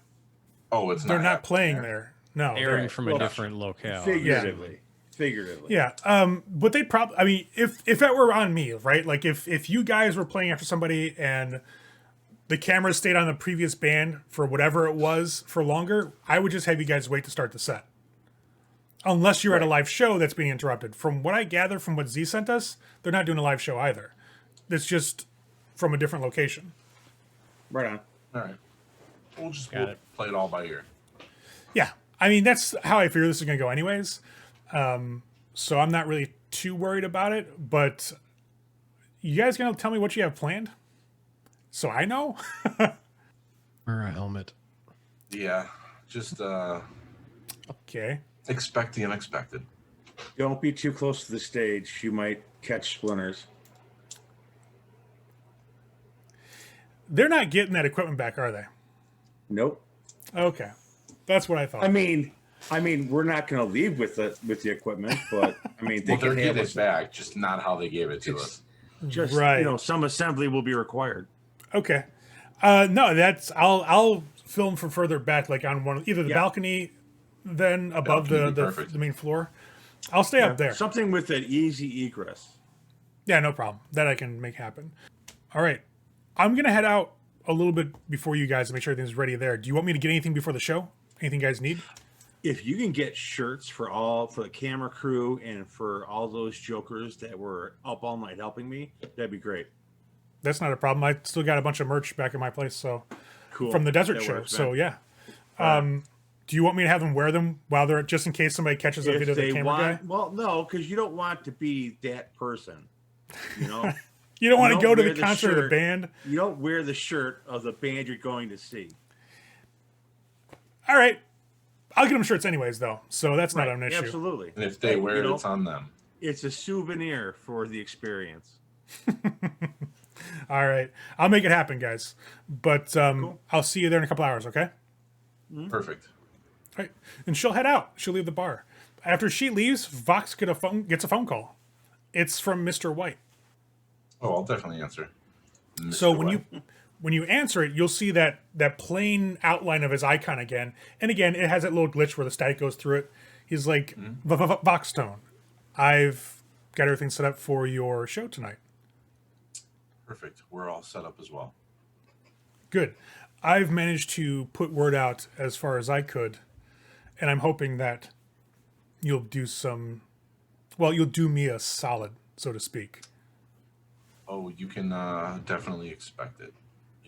Oh, it's They're not happening playing there. there. No, Airing they're- from a different locale. Figuratively. Figuratively. yeah. But they probably. I mean, if that were on me, right? Like if you guys were playing after somebody and the camera stayed on the previous band for whatever it was for longer, I would just have you guys wait to start the set. Unless you're at a live show that's being interrupted. From what I gather from what Z sent us, they're not doing a live show either. It's just from a different location. Right on. All right. We'll Got it. play it all by ear. Yeah. I mean, that's how I figure this is going to go anyways. So I'm not really too worried about it. But you guys going to tell me what you have planned? So I know? Wear a helmet. Yeah. Just Okay. expect the unexpected. Don't be too close to the stage. You might catch splinters. They're not getting that equipment back, are they? Nope. Okay, that's what I thought. I mean, we're not going to leave with the equipment, but I mean, they Well, they're can have getting us it back, just not how they gave it to It's- us. just Right. some assembly will be required. Okay. No, that's I'll film from further back, like on either the Yeah. balcony, then above Balcony would be the perfect. main floor. I'll stay up there. Something with an easy egress. Yeah, no problem. That I can make happen. All right. I'm gonna head out a little bit before you guys to make sure everything's ready there. Do you want me to get anything before the show? Anything you guys need? If you can get shirts for the camera crew and for all those jokers that were up all night helping me, that'd be great. That's not a problem. I still got a bunch of merch back in my place, so Cool. from the desert That show. works, So man. yeah. Do you want me to have them wear them while they're just in case somebody catches a video If of the they camera guy? want, well, no, because you don't want to be that person. You know, You don't want to don't go to wear the the concert of the shirt. band. you don't wear the shirt of the band you're going to see. All right. I'll get them shirts anyways, though, so that's not Right, an issue. Absolutely. And if they Hey, wear you it, know, it's on them. it's a souvenir for the experience. All right. I'll make it happen, guys. But I'll see you there in a couple hours, okay? Perfect. All right. And she'll head out. She'll leave the bar. After she leaves, Vox gets a phone call. It's from Mr. White. Oh, I'll definitely answer. So Mr. White. when you answer it, you'll see that plain outline of his icon again. And again, it has that little glitch where the static goes through it. He's like, Voxstone, I've got everything set up for your show tonight. Perfect. We're all set up as well. Good. I've managed to put word out as far as I could, and I'm hoping that you'll do you'll do me a solid, so to speak. Oh, you can definitely expect it.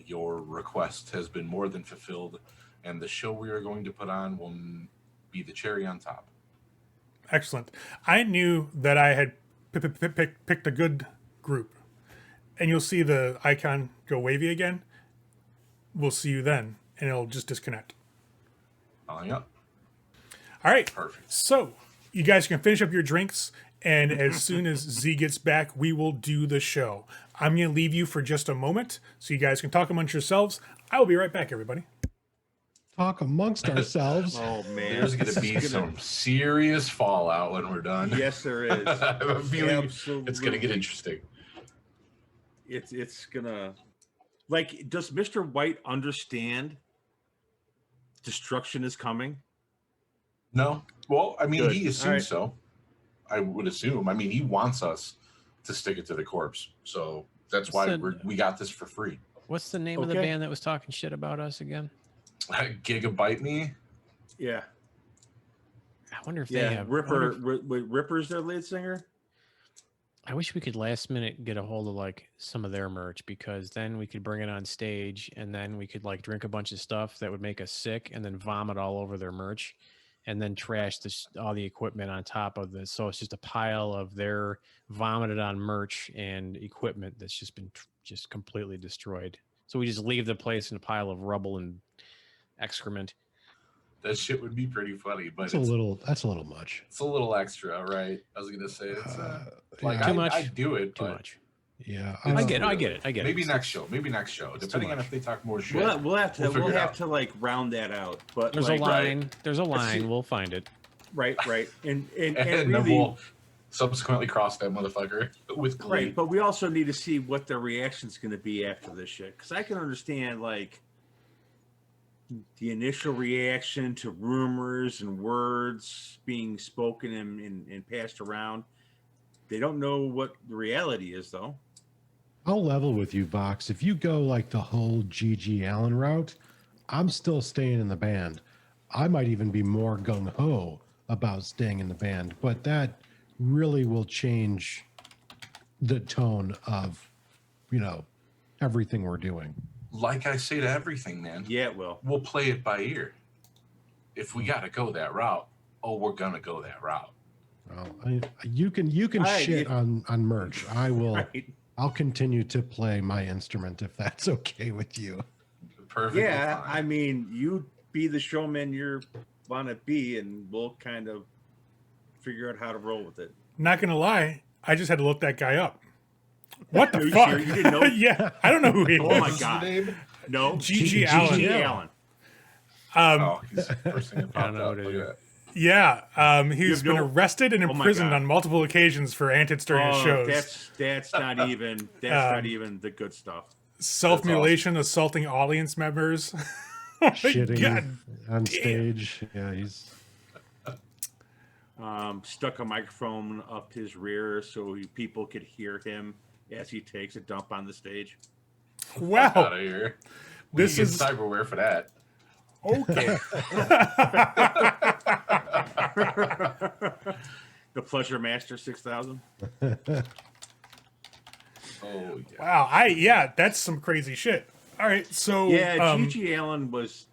Your request has been more than fulfilled, and the show we are going to put on will be the cherry on top. Excellent. I knew that I had picked a good group, and you'll see the icon go wavy again. We'll see you then, and it'll just disconnect. I'll hang up. All right. Perfect. So you guys can finish up your drinks, and as soon as Z gets back, we will do the show. I'm going to leave you for just a moment so you guys can talk amongst yourselves. I will be right back, everybody. Talk amongst ourselves. Oh man, There's going to be some serious fallout when we're done. Yes, there is. I have a feeling Absolutely. it's going to get interesting. It's gonna, like, does Mr. White understand destruction is coming? No. Well, I mean, Good. he assumes All right. so. I would assume. I mean, he wants us to stick it to the corpse. So that's why Listen, we got this for free. What's the name of the Okay. band that was talking shit about us again? Gigabyte me. Yeah, I wonder if they yeah. have. Ripper's their lead singer. I wish we could last minute get a hold of like some of their merch, because then we could bring it on stage and then we could like drink a bunch of stuff that would make us sick and then vomit all over their merch and then trash all the equipment on top of this. So it's just a pile of their vomited on merch and equipment that's just been just completely destroyed. So we just leave the place in a pile of rubble and excrement. That shit would be pretty funny, but That's a little much. it's a little extra, right? I was gonna say it's like yeah. Too much. I'd do it, Too but much. Yeah, I get it. maybe next show. Maybe next show, It's too depending on much. if they talk more shit. We'll have to We'll figure it out. like round that out. But There's like, a line. right. There's a see. line. We'll find it. right, and and really, then we'll subsequently cross that motherfucker with glee. right. But we also need to see what their reaction's going to be after this shit, because I can understand like the initial reaction to rumors and words being spoken and passed around. They don't know what the reality is, though. I'll level with you, Vox. If you go like the whole G.G. Allen route, I'm still staying in the band. I might even be more gung-ho about staying in the band, but that really will change the tone of, everything we're doing. Like I say to everything, man, Yeah, it will. we'll play it by ear. If we gotta go that route, we're gonna go that route. Well, you can Right, shit on merch. I will. Right. I'll continue to play my instrument if that's okay with you. Perfectly Yeah, fine. I mean, you be the showman you want to be, and we'll kind of figure out how to roll with it. Not gonna lie, I just had to look that guy up. What the Are you fuck? sure? You didn't know? Yeah, I don't know who he Oh is. my What's God. his name? No. G.G. Allen. G.G. Allen. Oh, he's the first thing that popped know up. what it Look at is. that. Yeah, he's have been no- arrested and Oh my imprisoned God. on multiple occasions for antics during his Oh, shows. that's not even not even the good stuff. Self-mutilation, assaulting audience members. Oh my Shitting God. on stage. Yeah, he's Stuck a microphone up his rear so people could hear him as he takes a dump on the stage. Out Wow. of here. This This is is cyberware for that. okay. The Pleasure Master 6000. Oh yeah. Wow. That's some crazy shit. All right. So Yeah, G.G. Allen was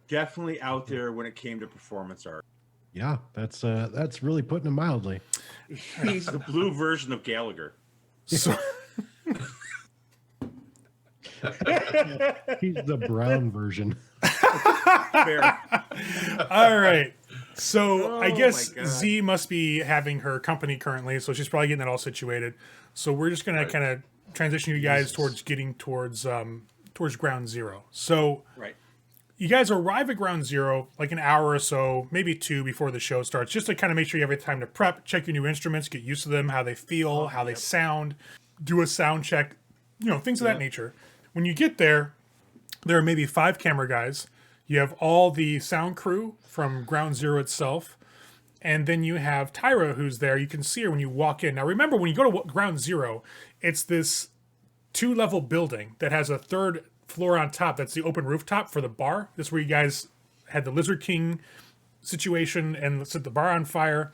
definitely out there when it came to performance art. yeah. That's really putting it mildly. He's the blue version of Gallagher. so He's the brown version. Fair. all right. So I Oh guess my God. Z must be having her company currently, so she's probably getting that all situated. So we're just gonna Right. kind of transition you guys towards getting towards ground zero. So Right. you guys arrive at ground zero like an hour or so, maybe two before the show starts, just to kind of make sure you have time to prep, check your new instruments, get used to them, how they feel, how they sound, do a sound check, things of that nature. When you get there, there are maybe 5 camera guys. You have all the sound crew from ground zero itself. And then you have Tyra, who's there. You can see her when you walk in. Now, remember, when you go to ground zero, it's this 2-level building that has a 3rd floor on top. That's the open rooftop for the bar. That's where you guys had the Lizard King situation and set the bar on fire.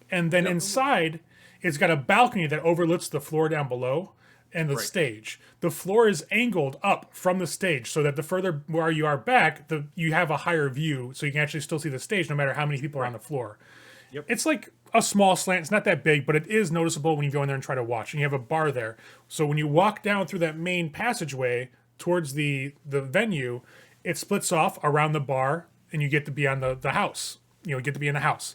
And then inside, it's got a balcony that overlooks the floor down below and the stage. The floor is angled up from the stage so that the further where you are back, you have a higher view, so you can actually still see the stage no matter how many people are on the floor. Yep. It's like a small slant. It's not that big, but it is noticeable when you go in there and try to watch. And you have a bar there. So when you walk down through that main passageway towards the venue, it splits off around the bar and you get to be on the house. You get to be in the house.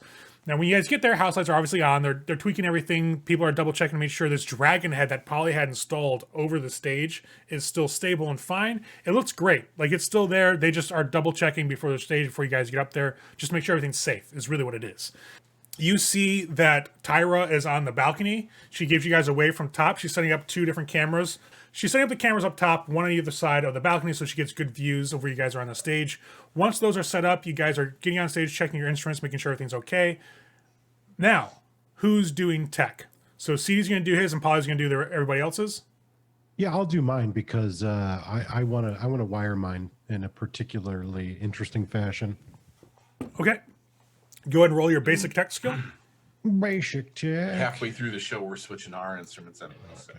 Now, when you guys get there, house lights are obviously on. They're tweaking everything. People are double checking to make sure this dragon head that Polly had installed over the stage is still stable and fine. It looks great. Like, it's still there. They just are double checking before the stage, before you guys get up there. Just make sure everything's safe is really what it is. You see that Tyra is on the balcony. She gives you guys away from top. She's setting up 2 different cameras. She's setting up the cameras up top, one on either side of the balcony, so she gets good views of where you guys are on the stage. Once those are set up, you guys are getting on stage, checking your instruments, making sure everything's okay. Now, who's doing tech? So CD's going to do his, and Polly's going to do everybody else's. Yeah, I'll do mine because I want to wire mine in a particularly interesting fashion. Okay. Go ahead and roll your basic tech skill. Basic tech. Halfway through the show, we're switching to our instruments anyway. So.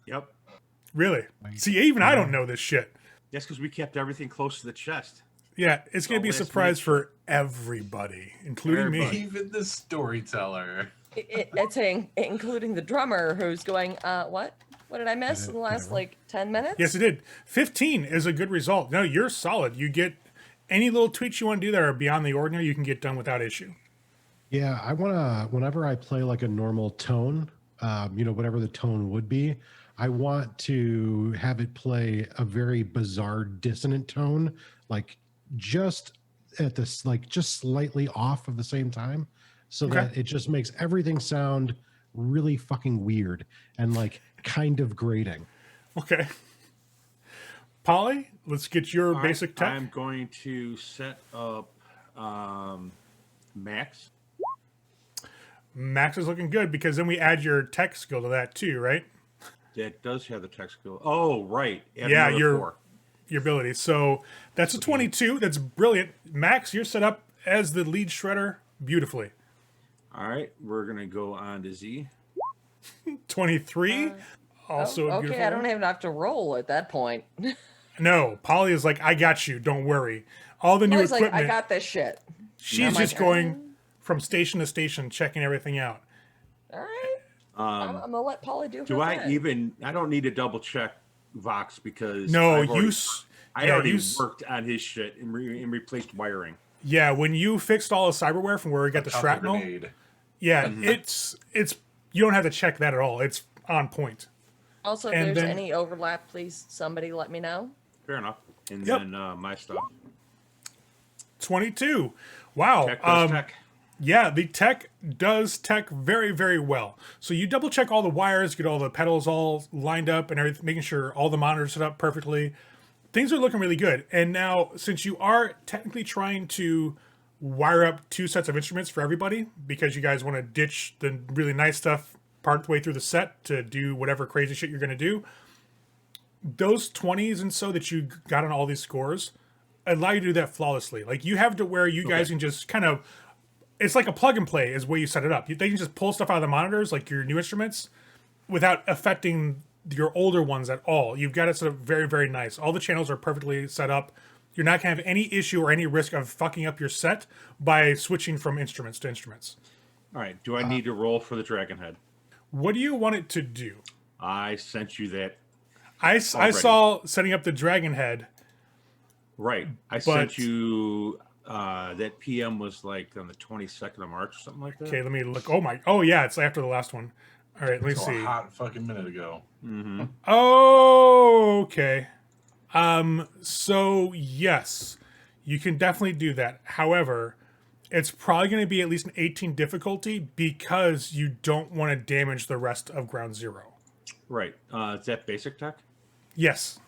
Yep. Really? See, even I don't know this shit. That's because we kept everything close to the chest. Yeah, it's going to be a last surprise for everybody, including me. Even the storyteller. It's including the drummer who's going, what? What did I miss in the last, 10 minutes? Yes, it did. 15 is a good result. No, you're solid. You get any little tweaks you want to do that are beyond the ordinary, you can get done without issue. Yeah, I want to, whenever I play like a normal tone, whatever the tone would be, I want to have it play a very bizarre dissonant tone, like just at this, like just slightly off of the same time, so that it just makes everything sound really fucking weird and like kind of grating. Okay. Polly, let's get your basic tech. I'm going to set up Max. Max is looking good because then we add your tech skill to that too, right? That does have the tech skill. Oh, right. Add Yeah, another 4. your ability. So that's a 22. That's brilliant. Max, you're set up as the lead shredder beautifully. All right, we're gonna go on to Z. 23. Also a okay, beautiful I one. don't even have to roll at that point. No, Polly is like, I got you. Don't worry. All the new Polly's like, equipment. I got this shit. she's I'm just like, going from station to station, checking everything out. All right. I'm gonna let Polly do her Do I thing. even? I don't need to double check Vox because No, I've already- you. I yeah, already you worked on his shit and replaced wiring. Yeah, when you fixed all the cyberware from where we got the Counter shrapnel, grenade. yeah, it's you don't have to check that at all. It's on point. Also, if And there's then- any overlap, please somebody let me know. Fair enough. And Yep. then my stuff. 22. Wow. Tech does tech. Yeah, the tech does tech very, very well. So you double check all the wires, get all the pedals all lined up and everything, making sure all the monitors set up perfectly. Things are looking really good. And now, since you are technically trying to wire up 2 sets of instruments for everybody, because you guys want to ditch the really nice stuff part of the way through the set to do whatever crazy shit you're going to do, those 20s and so that you got on all these scores allow you to do that flawlessly. Like, you have to where you guys can just kind of, it's like a plug and play is where you set it up. They can just pull stuff out of the monitors, like your new instruments, without affecting your older ones at all. You've got it set up very, very nice. All the channels are perfectly set up. You're not going to have any issue or any risk of fucking up your set by switching from instruments to instruments. All right. Do I need to roll for the dragon head? What do you want it to do? I sent you that. I saw setting up the dragon head. Right. I sent you that PM was like on the 22nd of March or something like that. Okay, let me look. Oh yeah, it's after the last one. All right, let me So see. a hot fucking minute ago. Oh, okay. So yes, you can definitely do that. However, it's probably going to be at least an 18 difficulty because you don't want to damage the rest of Ground Zero. Right. Is that basic tech? Yes.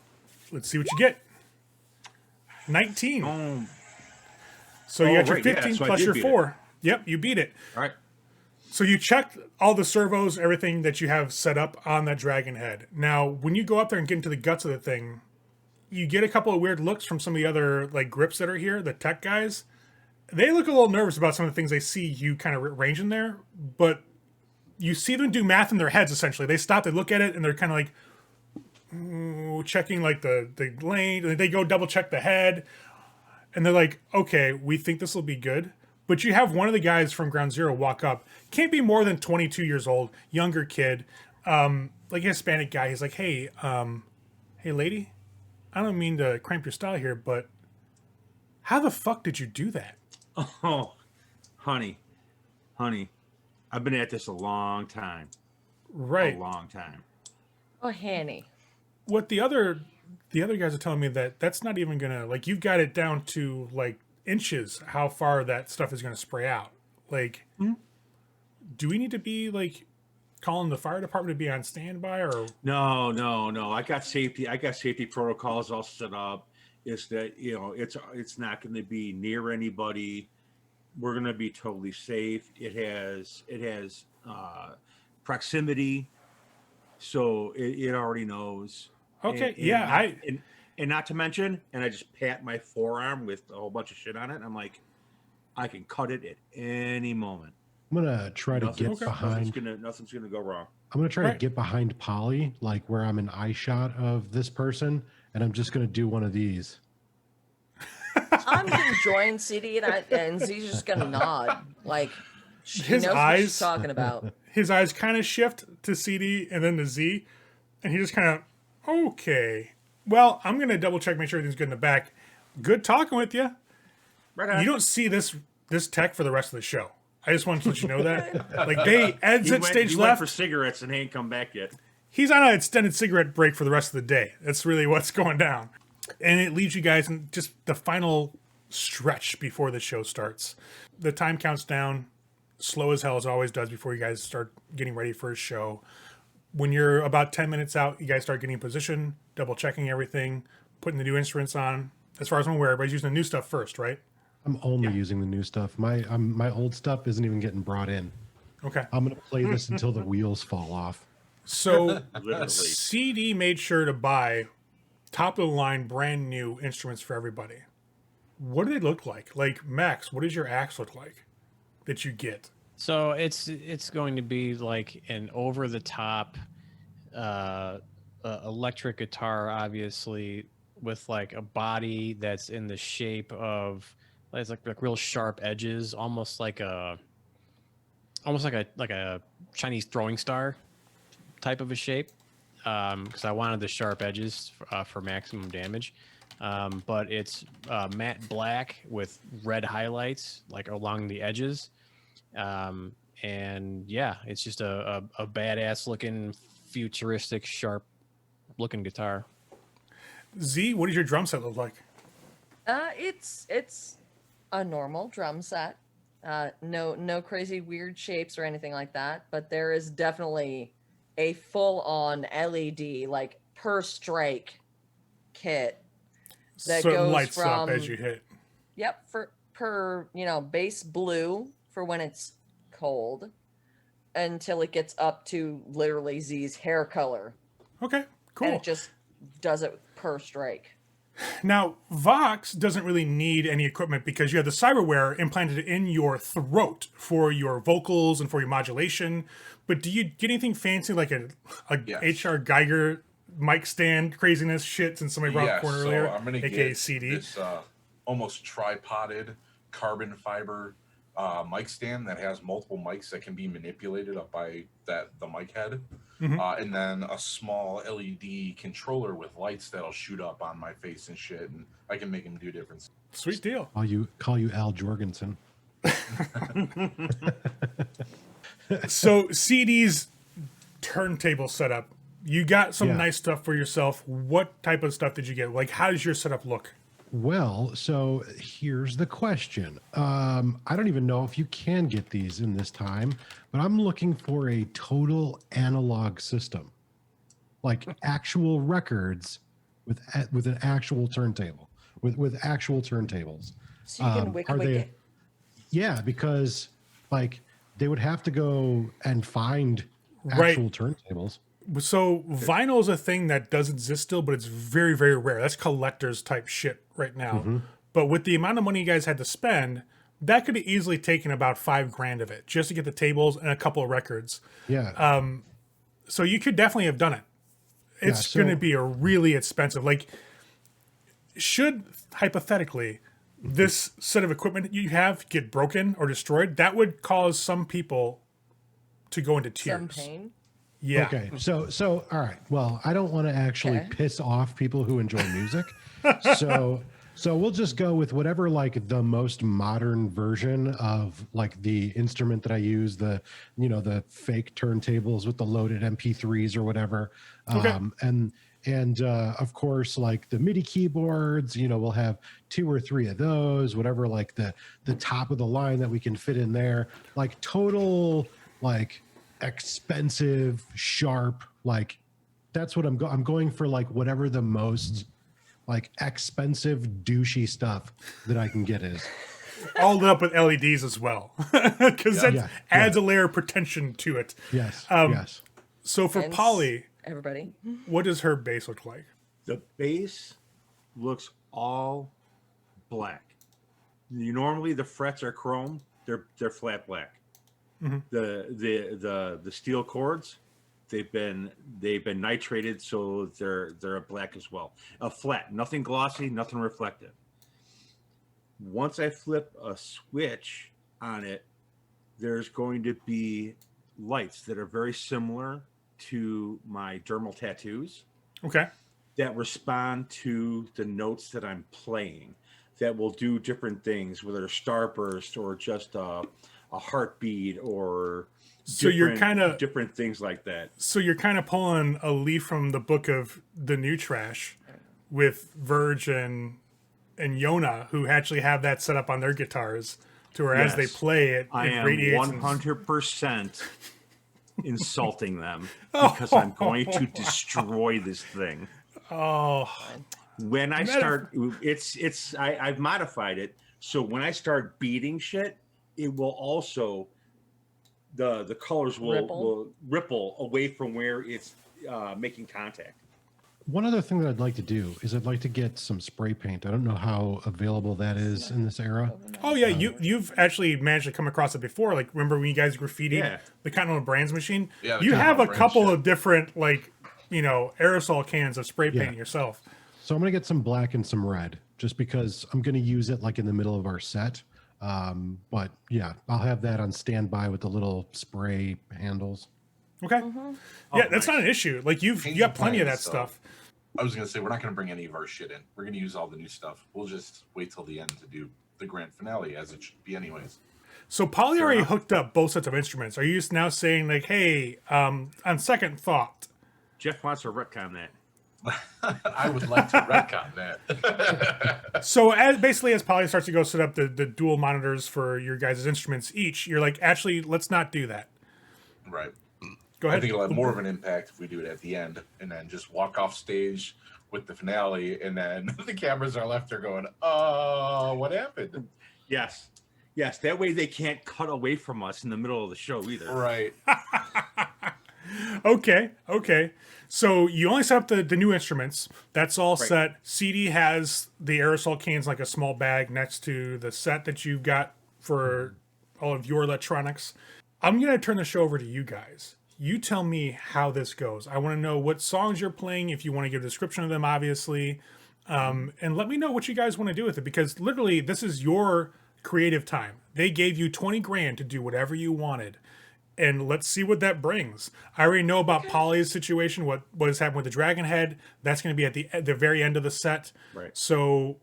Let's see what you get. 19. Oh, So you got your right, yeah, 15 so I plus did your beat 4. Yep, you beat it. all right. So you checked all the servos, everything that you have set up on that dragon head. Now, when you go up there and get into the guts of the thing, you get a couple of weird looks from some of the other like grips that are here, the tech guys. They look a little nervous about some of the things they see you kind of arranging there, but you see them do math in their heads essentially. They stop, they look at it, and they're kind of like checking like the lane. And they go double check the head, and they're like, okay, we think this will be good. But you have one of the guys from Ground Zero walk up. Can't be more than 22 years old, younger kid, like a Hispanic guy. He's like, hey, hey, lady, I don't mean to cramp your style here, but how the fuck did you do that? Oh, honey, I've been at this a long time. Right. A long time. Oh, Hanny. What the other guys are telling me that's not even gonna, like, you've got it down to like inches how far that stuff is gonna spray out. Like, do we need to be like calling the fire department to be on standby, or No. I got safety protocols all set up. Is that it's not going to be near anybody. We're going to be totally safe. It has proximity, so it already knows. okay, And- yeah, and not to mention, and I just pat my forearm with a whole bunch of shit on it. And I'm like, I can cut it at any moment. I'm gonna try to Nothing- get behind. Nothing's gonna go wrong. I'm gonna try Right. to get behind Polly, like where I'm an eye shot of this person, and I'm just gonna do one of these. I'm gonna join CD and Z's just gonna nod. Like, she His knows what eyes- she's talking about. his eyes kind of shift to CD and then to Z, and he just kind of, okay. Well, I'm gonna double check, make sure everything's good in the back. Good talking with you. Right on. You don't see this sech for the rest of the show. I just wanted to let you know that. Like, they exit stage he left. went for cigarettes and he ain't come back yet. He's on an extended cigarette break for the rest of the day. That's really what's going down. And it leaves you guys in just the final stretch before the show starts. The time counts down, slow as hell as it always does before you guys start getting ready for a show. When you're about 10 minutes out, you guys start getting in position, double checking everything, putting the new instruments on. As far as I'm aware, everybody's using the new stuff first, right? I'm only using the new stuff. My old stuff isn't even getting brought in. Okay. I'm gonna play this until the wheels fall off. So Literally. CD made sure to buy top of the line brand new instruments for everybody. What do they look like? Like, Max, what does your axe look like that you get? So it's going to be like an over the top electric guitar, obviously, with like a body that's in the shape of it's like real sharp edges, almost like a Chinese throwing star type of a shape. because I wanted the sharp edges for maximum damage. But it's matte black with red highlights like along the edges. And yeah, it's just a badass looking, futuristic, sharp looking guitar. Z, what does your drum set look like? It's a normal drum set. No crazy weird shapes or anything like that, but there is definitely a full-on LED, like per strike kit that So it goes lights up from, as you hit. yep, for per, base blue for when it's cold until it gets up to literally Z's hair color. Okay, And cool. it just does it per strike. Now, Vox doesn't really need any equipment because you have the cyberware implanted in your throat for your vocals and for your modulation. But do you get anything fancy like a Yes. H.R. Geiger mic stand craziness shit since somebody brought the corner so earlier? I'm gonna AKA get CD. this almost tripoded carbon fiber mic stand that has multiple mics that can be manipulated up by the mic head, and then a small LED controller with lights that'll shoot up on my face and shit, and I can make them do different. Sweet deal. Call you Al Jorgensen. So CD's turntable setup. You got some Yeah. nice stuff for yourself. What type of stuff did you get? Like, how does your setup look? Well, so here's the question. I don't even know if you can get these in this time, but I'm looking for a total analog system, like actual records with an actual turntable, with actual turntables. So you can wick it. Yeah, because like they would have to go and find Right. actual turntables. So vinyl is a thing that does exist still, but it's very, very rare. That's collector's type shit right now. But with the amount of money you guys had to spend, that could have easily taken about $5,000 of it just to get the tables and a couple of records. Yeah. So you could definitely have done it. It's so- going to be a really expensive. Like, should hypothetically this set of equipment you have get broken or destroyed, that would cause some people to go into tears. Some pain. Yeah. Okay, so all right. Well, I don't want to actually Okay. piss off people who enjoy music, so we'll just go with whatever like the most modern version of like the instrument that I use, the fake turntables with the loaded MP3s or whatever, Okay. and of course like the MIDI keyboards. We'll have 2 or 3 of those, whatever like the top of the line that we can fit in there, like total like expensive, sharp, like that's what I'm going for, like whatever the most like expensive douchey stuff that I can get is. All lit up with LEDs as well, because that Yeah, adds a layer of pretension to it. Yes. Yes. So for Hence, Polly, everybody. what does her bass look like? The base looks all black. Normally the frets are chrome. They're flat black. The steel cords, they've been nitrated, so they're black as well. A flat, nothing glossy, nothing reflective. Once I flip a switch on it, there's going to be lights that are very similar to my dermal tattoos Okay. that respond to the notes that I'm playing, that will do different things, whether starburst or just a heartbeat or So you're kinda- different things like that. So you're kind of pulling a leaf from the book of the new trash with Verge and Yona, who actually have that set up on their guitars to where as they Yes. play it, I it am radiates. and- 100% insulting them because I'm going to destroy this thing. Oh, When I start, I've modified it, so when I start beating shit, it will also the colors will ripple away from where it's making contact. One other thing that I'd like to do is I'd like to get some spray paint. I don't know how available that is in this era. oh yeah, you've actually managed to come across it before. Like, remember when you guys graffitied Yeah. the Continental Brands machine? Yeah, the you have a Continental Brands couple shit. of different like aerosol cans of spray paint Yeah. yourself. So I'm gonna get some black and some red, just because I'm gonna use it like in the middle of our set. But yeah, I'll have that on standby with the little spray handles. Okay. Mm-hmm. Yeah, Oh, that's nice. not an issue. Like you Changing got plenty of that plans, so stuff. I was gonna say we're not gonna bring any of our shit in. We're gonna use all the new stuff. We'll just wait till the end to do the grand finale, as it should be, anyways. So Polly Fair already enough. hooked up both sets of instruments. Are you now saying like, hey, on second thought, Jeff wants to retcon that. I would like to retcon that. so basically as Polly starts to go set up the dual monitors for your guys' instruments each, you're like, actually, let's not do that. Right. Go I ahead. think it'll have more of an impact if we do it at the end and then just walk off stage with the finale, and then the cameras are left there going, "Oh, what happened?" Yes. Yes. That way they can't cut away from us in the middle of the show either. Right. Okay. So you only set up the new instruments. That's all Right. set. CD has the aerosol cans like a small bag next to the set that you've got for all of your electronics. I'm going to turn the show over to you guys. You tell me how this goes. I want to know what songs you're playing, if you want to give a description of them, obviously. And let me know what you guys want to do with it, because literally this is your creative time. They gave you 20 grand to do whatever you wanted. And let's see what that brings. I already know about Polly's situation, what has happened with the Dragon Head. That's going to be at the very end of the set. Right. So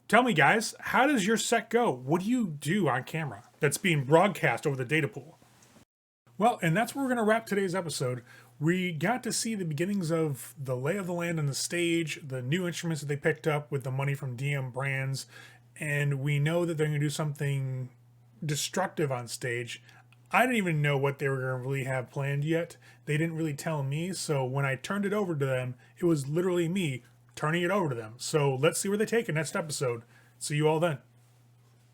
tell me, guys, how does your set go? What do you do on camera that's being broadcast over the data pool? Well, and that's where we're going to wrap today's episode. We got to see the beginnings of the lay of the land on the stage, the new instruments that they picked up with the money from DM Brands, and we know that they're going to do something destructive on stage. I didn't even know what they were going to really have planned yet. They didn't really tell me, so when I turned it over to them, it was literally me turning it over to them. So let's see where they take it next episode. See you all then.